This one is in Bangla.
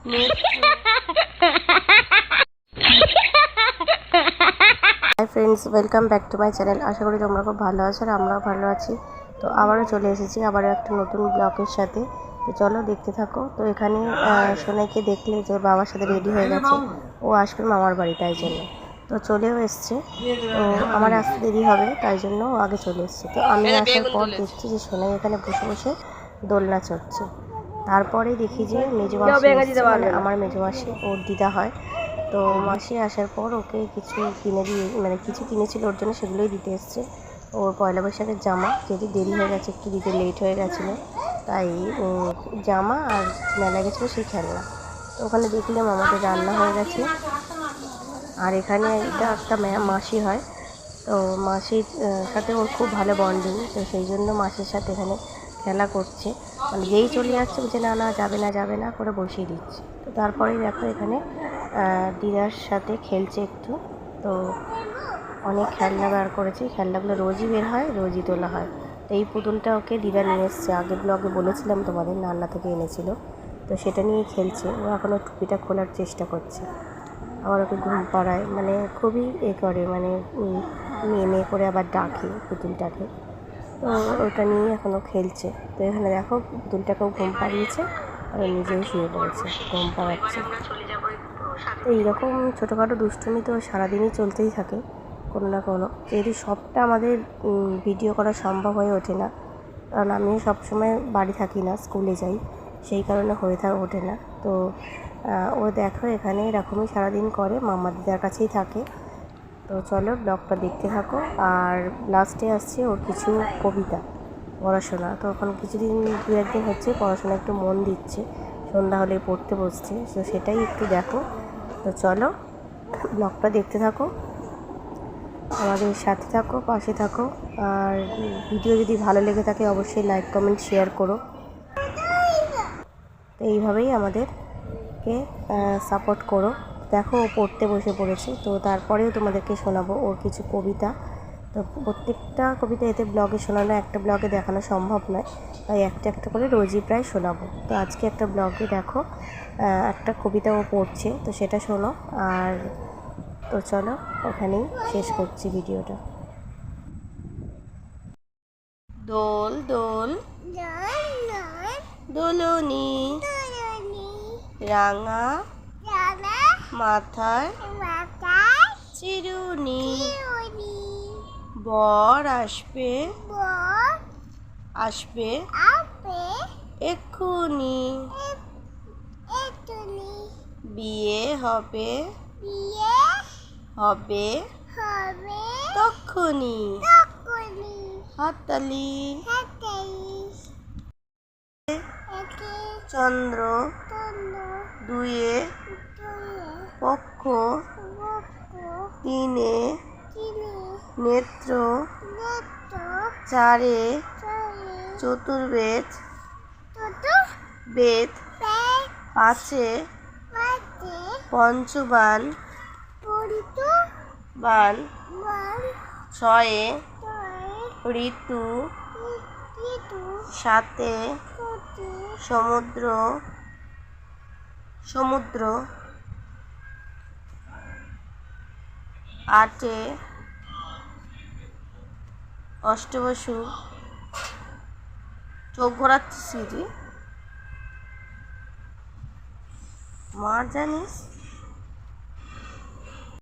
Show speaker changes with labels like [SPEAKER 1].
[SPEAKER 1] High friends, welcome back to my channel. আশা করি তোমরা খুব ভালো আছো আর আমরাও ভালো আছি। তো আবারও চলে এসেছি আবারও একটা নতুন ব্লগের সাথে। তো চলো দেখতে থাকো। তো এখানে সোনাইকে দেখলে যে বাবার সাথে রেডি হয়ে গেছে, ও আসবে মামার বাড়ি, তাই জন্য তো চলেও এসছে। তো আমার আসতে দেরি হবে, তাই জন্য ও আগে চলে এসছে। তো আমি আসার পর দেখছি যে সোনাই এখানে বসে বসে দোলনা চড়ছে। তারপরে দেখি যে মেজো মাসি এসছে, মানে আমার মেজো মাসি ওর দিদা হয়। তো মাসি আসার পর ওকে কিছু কিনে দিয়ে, মানে কিছু কিনেছিল ওর জন্য, সেগুলোই দিতে এসছে। ওর পয়লা বৈশাখের জামা, যেহেতু দেরি হয়ে গেছে, একটু দিতে লেট হয়ে গেছিলো, তাই জামা আর মেলা গেছিলো সেই খেলনা। তো ওখানে দেখলাম আমাদের রান্না হয়ে গেছে। আর এখানে এটা একটা মাসি হয়, তো মাসির সাথে ওর খুব ভালো বন্ডিং, তো সেই জন্য মাসির সাথে এখানে খেলা করছে। মানে যেই চলে যাচ্ছে বলছে না না যাবে না যাবে না করে বসিয়ে দিচ্ছে। তো তারপরেই দেখো এখানে দিদার সাথে খেলছে একটু। তো অনেক খেলনা বার করেছে, খেলনাগুলো রোজই বের হয়, রোজই তোলা হয়। তো এই পুতুলটা ওকে দিদা নিয়ে এসছে, আগের ব্লগে বলেছিলাম তোমাদের, নান্না থেকে এনেছিল। তো সেটা নিয়ে খেলছে। ও এখনও টুপিটা খোলার চেষ্টা করছে, আবার ওকে ঘুম পাড়ায়, মানে খুবই করে, মানে মেয়ে করে আবার ডাকে পুতুলটাকে। তো ওটা নিয়ে এখনও খেলছে। তো এখানে দেখো পুতুলটাকেও ঘুম পাড়িয়েছে আর নিজেও শুয়ে পড়েছে, ঘুম পাড়াচ্ছে। তো এইরকম ছোটোখাটো দুষ্টুমি তো সারাদিনই চলতেই থাকে কোনো না কোনো, যেহেতু সবটা আমাদের ভিডিও করা সম্ভব হয়ে ওঠে না, কারণ আমিও সবসময় বাড়ি থাকি না, স্কুলে যাই, সেই কারণে ওঠে না। তো ও দেখো এখানে এরকমই সারাদিন করে, মামা দিদার কাছেই থাকে। তো চলো ব্লগটা দেখতে থাকো। আর লাস্টে আসছে ওর কিছু কবিতা পড়াশোনা। তো এখন কিছুদিন দু একদিন হচ্ছে পড়াশোনা একটু মন দিচ্ছে, সন্ধ্যা হলে পড়তে বসছে, তো সেটাই একটু দেখো। তো চলো ব্লগটা দেখতে থাকো, আমাদের সাথে থাকো, পাশে থাকো। আর ভিডিও যদি ভালো লেগে থাকে অবশ্যই লাইক কমেন্ট শেয়ার করো। তো এইভাবেই আমাদেরকে সাপোর্ট করো। দেখো ও পড়তে বসে পড়েছে। তো তারপরেও তোমাদেরকে শোনাবো ওর কিছু কবিতা। তো প্রত্যেকটা কবিতা এতে ব্লগে শোনানো, একটা ব্লগে দেখানো সম্ভব নয়, তাই একটা একটা করে রোজই প্রায় শোনাবো। তো আজকে একটা ব্লগে দেখো একটা কবিতা ও পড়ছে, তো সেটা শোনো। আর তো চলো ওখানেই শেষ করছি ভিডিওটা। দোল দোল দোলনি, রাঙা মাথায় চিরুনি, বর আসবে আসবে এক্ষুনি, বিয়ে হবে হবে তক্ষুনি, হাততালি, চন্দ্র দুয়ে পক্ষ, তিনে নেত্র, চারে চতুর্বেদ বেদ, পাঁচে পঞ্চবান বান, ছয়ে ঋতু, সাতে সমুদ্র সমুদ্র, আটে অষ্টবসু, চোখ ঘোরাচ্ছিস মার জানিস।